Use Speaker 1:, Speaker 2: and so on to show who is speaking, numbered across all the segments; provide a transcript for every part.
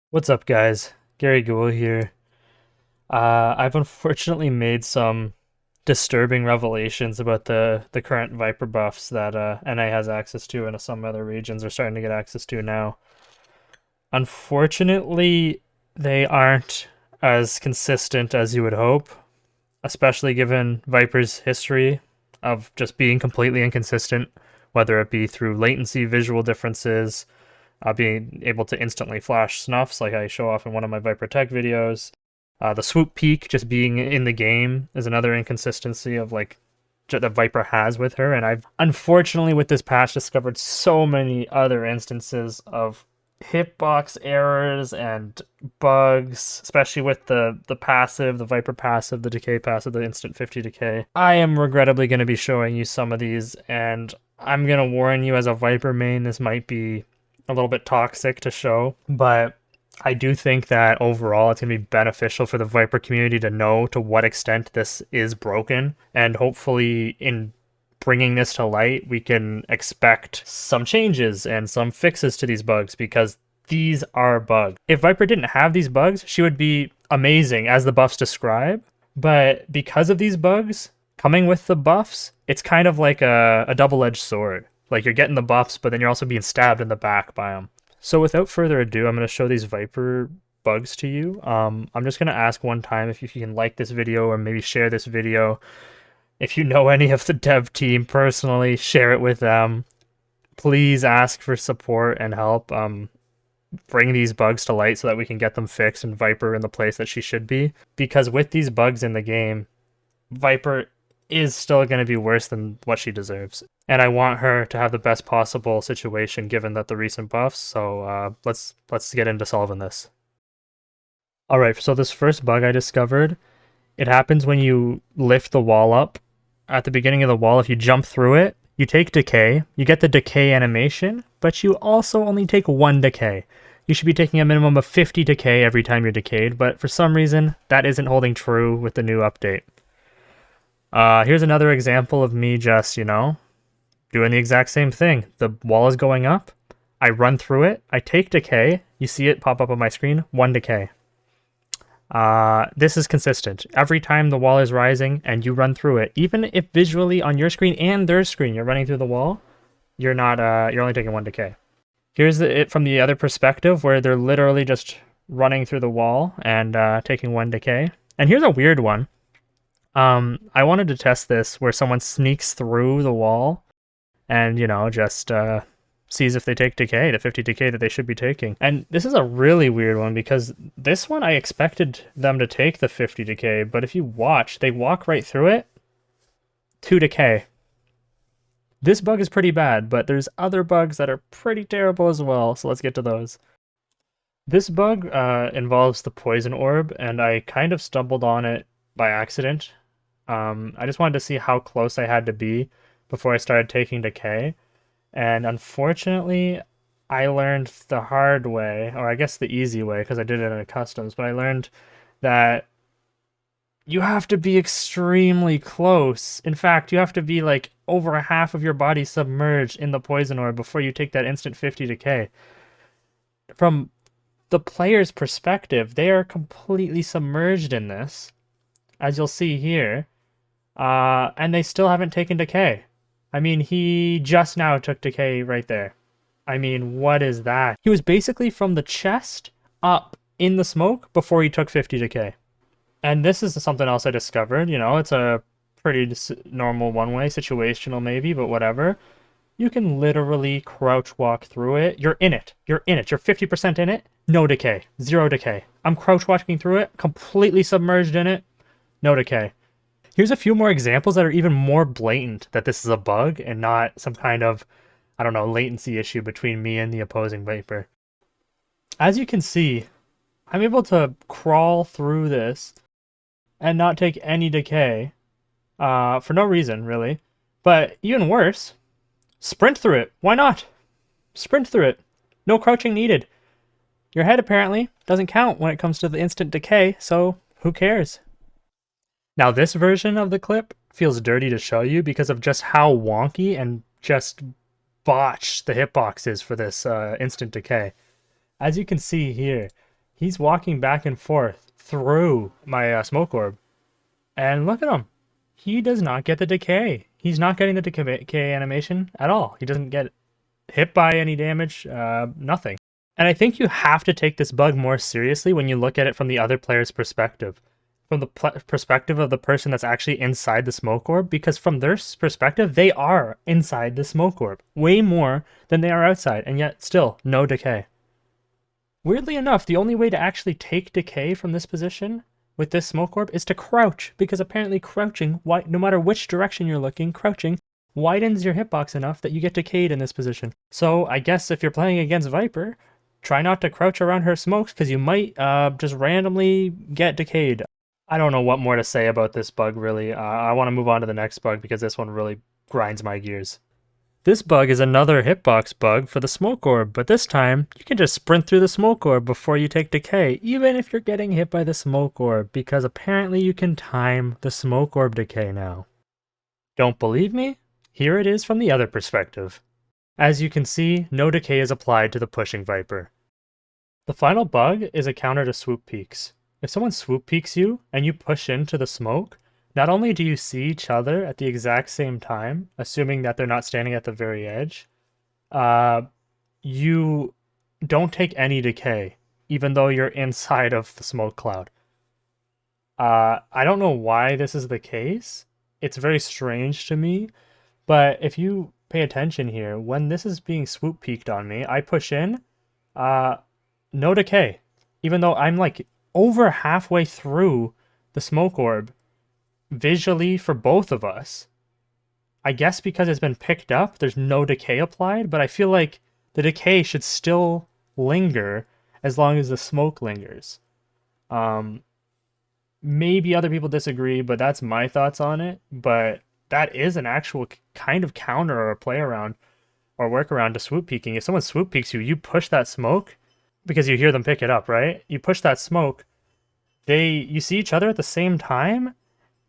Speaker 1: What's up, guys? Gary Gould here. I've unfortunately made some disturbing revelations about the current Viper buffs that NA has access to and some other regions are starting to get access to now. Unfortunately, they aren't as consistent as you would hope, especially given Viper's history of just being completely inconsistent, whether it be through latency, visual differences, being able to instantly flash snuffs like I show off in one of my Viper Tech videos. The swoop peak just being in the game is another inconsistency of like that Viper has with her, and I've unfortunately with this patch discovered so many other instances of hitbox errors and bugs, especially with the passive, the Viper passive, the decay passive, the instant 50 decay. I am regrettably going to be showing you some of these, and I'm going to warn you as a Viper main, this might be a little bit toxic to show, but I do think that overall it's going to be beneficial for the Viper community to know to what extent this is broken, and hopefully in bringing this to light, we can expect some changes and some fixes to these bugs because these are bugs. If Viper didn't have these bugs, she would be amazing as the buffs describe, but because of these bugs coming with the buffs, it's kind of like a double-edged sword. Like, you're getting the buffs, but then you're also being stabbed in the back by them. So without further ado, I'm going to show these Viper bugs to you. I'm just going to ask one time if you can like this video or maybe share this video. If you know any of the dev team personally, share it with them. Please ask for support and help. Bring these bugs to light so that we can get them fixed and Viper in the place that she should be. Because with these bugs in the game, Viper is still going to be worse than what she deserves. And I want her to have the best possible situation given that the recent buffs, so let's get into solving this. Alright, so this first bug I discovered, it happens when you lift the wall up. At the beginning of the wall, if you jump through it, you take decay, you get the decay animation, but you also only take 1 decay. You should be taking a minimum of 50 decay every time you're decayed, but for some reason, that isn't holding true with the new update. Here's another example of me just, doing the exact same thing. The wall is going up, I run through it, I take decay, you see it pop up on my screen, 1 decay. This is consistent. Every time the wall is rising and you run through it, even if visually on your screen and their screen you're running through the wall, you're only taking 1 decay. Here's it from the other perspective where they're literally just running through the wall and taking 1 decay. And here's a weird one. I wanted to test this where someone sneaks through the wall and, just sees if they take decay, the 50 decay that they should be taking. And this is a really weird one because this one I expected them to take the 50 decay, but if you watch, they walk right through it, 2 decay. This bug is pretty bad, but there's other bugs that are pretty terrible as well, so let's get to those. This bug involves the poison orb, and I kind of stumbled on it by accident. I just wanted to see how close I had to be before I started taking decay. And unfortunately, I learned the hard way, or I guess the easy way, because I did it in customs, but I learned that you have to be extremely close. In fact, you have to be like over a half of your body submerged in the poison orb before you take that instant 50 decay. From the player's perspective, they are completely submerged in this, as you'll see here, and they still haven't taken decay. I mean, he just now took decay right there. I mean, what is that? He was basically from the chest up in the smoke before he took 50 decay. And this is something else I discovered, it's a pretty normal one-way, situational maybe, but whatever. You can literally crouch walk through it. You're in it. You're 50% in it. No decay. 0 decay. I'm crouch walking through it, completely submerged in it. No decay. Here's a few more examples that are even more blatant that this is a bug and not some kind of, latency issue between me and the opposing Viper. As you can see, I'm able to crawl through this and not take any decay for no reason, really. But even worse, sprint through it. Why not? Sprint through it. No crouching needed. Your head apparently doesn't count when it comes to the instant decay, so who cares? Now this version of the clip feels dirty to show you because of just how wonky and just botched the hitbox is for this instant decay. As you can see here, He's walking back and forth through my smoke orb. And look at him. He does not get the decay. He's not getting the decay animation at all. He doesn't get hit by any damage, nothing. And I think you have to take this bug more seriously when you look at it from the other player's perspective. From the perspective of the person that's actually inside the smoke orb, because from their perspective, they are inside the smoke orb. Way more than they are outside, and yet still no decay. Weirdly enough, the only way to actually take decay from this position with this smoke orb is to crouch, because apparently crouching, no matter which direction you're looking, crouching widens your hitbox enough that you get decayed in this position. So I guess if you're playing against Viper, try not to crouch around her smokes, because you might just randomly get decayed. I don't know what more to say about this bug, really. I want to move on to the next bug, because this one really grinds my gears. This bug is another hitbox bug for the smoke orb, but this time you can just sprint through the smoke orb before you take decay, even if you're getting hit by the smoke orb, because apparently you can time the smoke orb decay now. Don't believe me? Here it is from the other perspective. As you can see, no decay is applied to the pushing Viper. The final bug is a counter to swoop peeks. If someone swoop peeks you and you push into the smoke, not only do you see each other at the exact same time, assuming that they're not standing at the very edge, you don't take any decay, even though you're inside of the smoke cloud. I don't know why this is the case. It's very strange to me, but if you pay attention here, when this is being swoop peeked on me, I push in, no decay, even though I'm like over halfway through the smoke orb. Visually for both of us, I guess because it's been picked up, there's no decay applied, but I feel like the decay should still linger as long as the smoke lingers. Maybe other people disagree, but that's my thoughts on it. But that is an actual kind of counter or play around or workaround to swoop peeking. If someone swoop peeks you, you push that smoke because you hear them pick it up, right? You push that smoke, you see each other at the same time,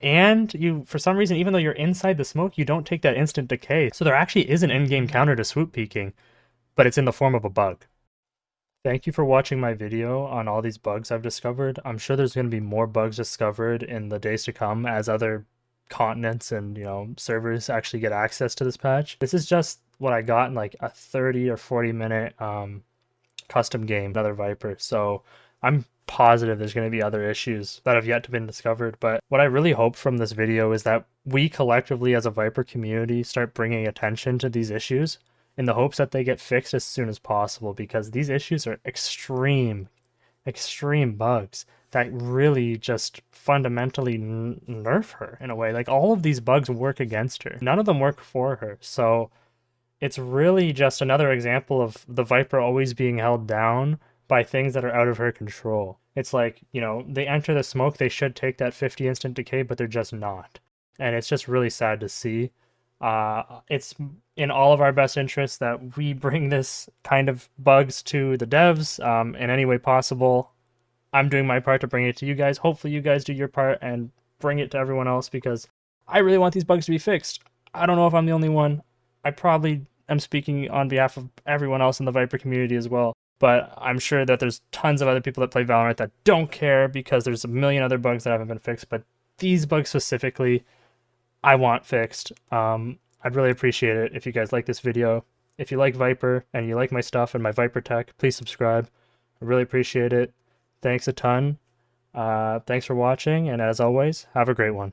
Speaker 1: and you, for some reason, even though you're inside the smoke, you don't take that instant decay. So there actually is an in-game counter to swoop peeking, but it's in the form of a bug. Thank you for watching my video on all these bugs I've discovered. I'm sure there's going to be more bugs discovered in the days to come as other continents and, servers actually get access to this patch. This is just what I got in like a 30 or 40 minute custom game, another Viper. So I'm positive there's going to be other issues that have yet to been discovered, but what I really hope from this video is that we collectively as a Viper community start bringing attention to these issues in the hopes that they get fixed as soon as possible, because these issues are extreme bugs that really just fundamentally nerf her in a way. Like, all of these bugs work against her, none of them work for her. So it's really just another example of the Viper always being held down by things that are out of her control. It's like, they enter the smoke, they should take that 50 instant decay, but they're just not. And it's just really sad to see. It's in all of our best interests that we bring this kind of bugs to the devs in any way possible. I'm doing my part to bring it to you guys. Hopefully you guys do your part and bring it to everyone else, because I really want these bugs to be fixed. I don't know if I'm the only one. I probably am speaking on behalf of everyone else in the Viper community as well. But I'm sure that there's tons of other people that play Valorant that don't care, because there's a million other bugs that haven't been fixed. But these bugs specifically, I want fixed. I'd really appreciate it if you guys like this video. If you like Viper and you like my stuff and my Viper tech, please subscribe. I really appreciate it. Thanks a ton. Thanks for watching, and as always, have a great one.